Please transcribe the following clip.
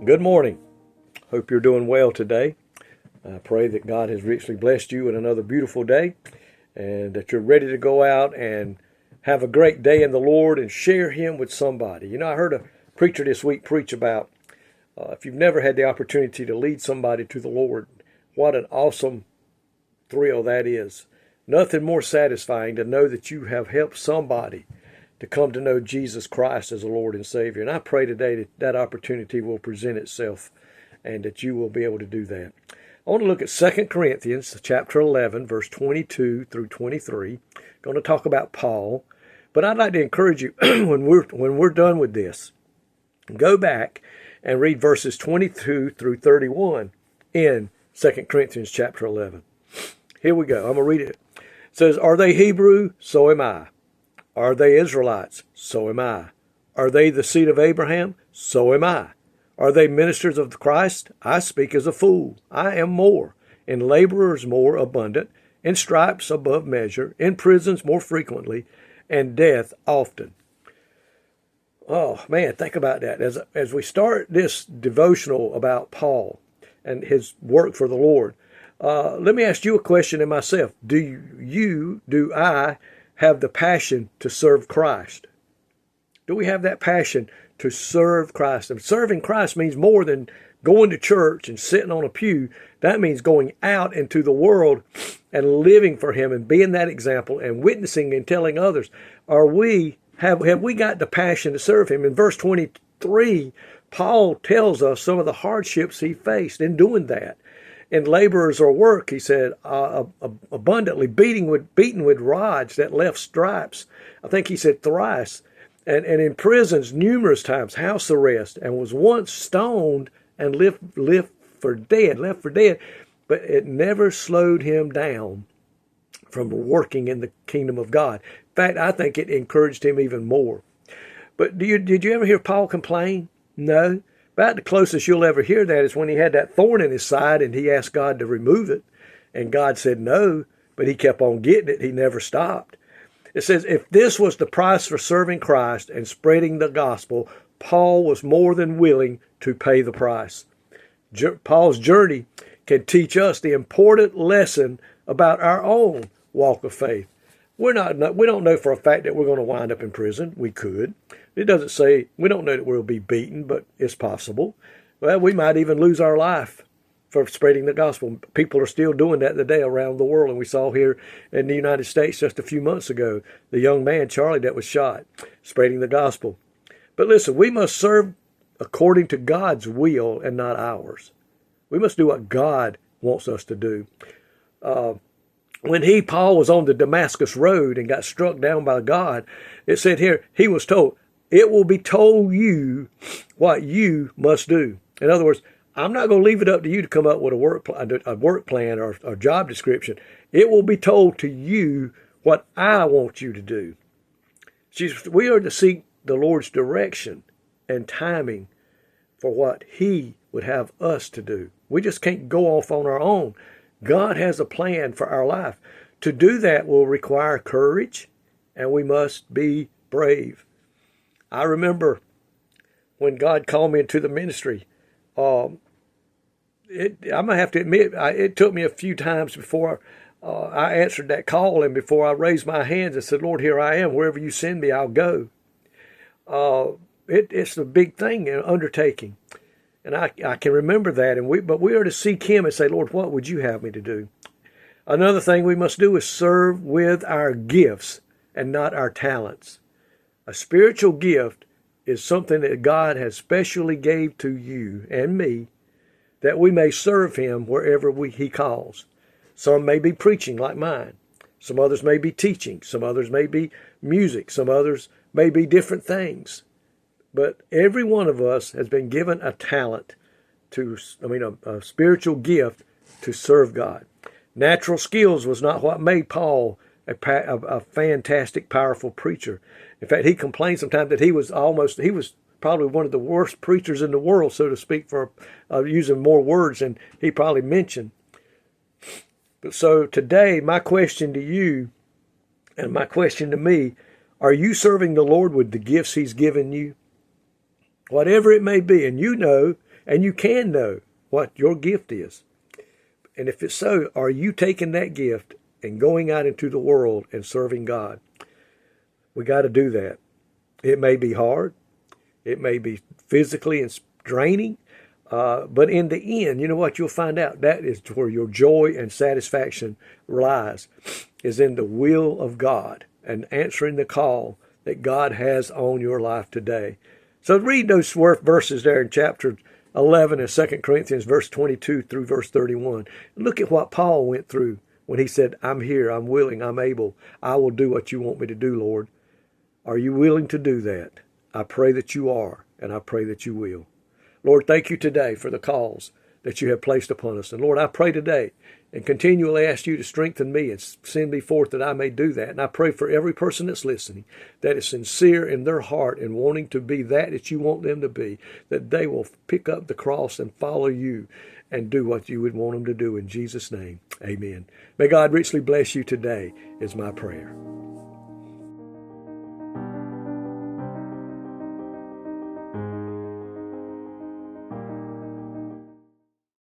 Good morning. Hope you're doing well today. I pray that God has richly blessed you with another beautiful day and that you're ready to go out and have a great day in the Lord and share Him with somebody. You know, I heard a preacher this week preach about if you've never had the opportunity to lead somebody to the Lord, what an awesome thrill that is. Nothing more satisfying to know that you have helped somebody to come to know Jesus Christ as a Lord and Savior. And I pray today that that opportunity will present itself and that you will be able to do that. I want to look at 2 Corinthians chapter 11, verse 22 through 23. I'm going to talk about Paul. But I'd like to encourage you, when we're done with this, go back and read verses 22 through 31 in 2 Corinthians chapter 11. Here we go. I'm going to read it. It says, "Are they Hebrew? So am I. Are they Israelites? So am I. Are they the seed of Abraham? So am I. Are they ministers of Christ? I speak as a fool. I am more. In laborers more abundant, in stripes above measure, in prisons more frequently, and death often." Oh, man, think about that. As we start this devotional about Paul and his work for the Lord, let me ask you a question and myself. Do I have the passion to serve Christ? Do we have that passion to serve Christ? And serving Christ means more than going to church and sitting on a pew. That means going out into the world and living for Him and being that example and witnessing and telling others. Have we got the passion to serve Him? In verse 23, Paul tells us some of the hardships he faced in doing that. In laborers or work, he said, abundantly beaten with rods that left stripes. I think he said thrice. And in prisons numerous times, house arrest, and was once stoned and left for dead. But it never slowed him down from working in the kingdom of God. In fact, I think it encouraged him even more. But did you ever hear Paul complain? No. About the closest you'll ever hear that is when he had that thorn in his side and he asked God to remove it. And God said no, but he kept on getting it. He never stopped. It says, if this was the price for serving Christ and spreading the gospel, Paul was more than willing to pay the price. Paul's journey can teach us the important lesson about our own walk of faith. We don't know for a fact that we're going to wind up in prison. We could. It doesn't say, we don't know that we'll be beaten, but it's possible. Well, we might even lose our life for spreading the gospel. People are still doing that today around the world. And we saw here in the United States just a few months ago, the young man, Charlie, that was shot, spreading the gospel. But listen, we must serve according to God's will and not ours. We must do what God wants us to do. When Paul was on the Damascus road and got struck down by God, it said here, he was told, it will be told you what you must do. In other words, I'm not going to leave it up to you to come up with a work plan or job description. It will be told to you what I want you to do. We are to seek the Lord's direction and timing for what He would have us to do. We just can't go off on our own. God has a plan for our life. To do that will require courage, and we must be brave. I remember when God called me into the ministry, I'm going to have to admit, it took me a few times before I answered that call and before I raised my hands and said, Lord, here I am. Wherever you send me, I'll go. It's a big thing, an undertaking. And I can remember that. But we are to seek Him and say, Lord, what would you have me to do? Another thing we must do is serve with our gifts and not our talents. A spiritual gift is something that God has specially gave to you and me that we may serve Him wherever He calls. Some may be preaching like mine. Some others may be teaching. Some others may be music. Some others may be different things. But every one of us has been given a spiritual gift to serve God. Natural skills was not what made Paul a fantastic, powerful preacher. In fact, he complained sometimes that he was probably one of the worst preachers in the world, so to speak, for using more words than he probably mentioned. But so today, my question to you and my question to me, are you serving the Lord with the gifts He's given you? Whatever it may be, and you know And you can know what your gift is. And if it's so, are you taking that gift and going out into the world and serving God? We got to do that. It may be hard. It may be physically and draining. But in the end, you know what? You'll find out that is where your joy and satisfaction lies, is in the will of God and answering the call that God has on your life today. So read those verses there in chapter 11 and 2 Corinthians, verse 22 through verse 31. Look at what Paul went through when he said, I'm here, I'm willing, I'm able. I will do what you want me to do, Lord. Are you willing to do that? I pray that you are, and I pray that you will. Lord, thank you today for the calls that you have placed upon us. And Lord, I pray today and continually ask you to strengthen me and send me forth that I may do that. And I pray for every person that's listening that is sincere in their heart and wanting to be that you want them to be, that they will pick up the cross and follow you and do what you would want them to do. In Jesus' name, amen. May God richly bless you today is my prayer.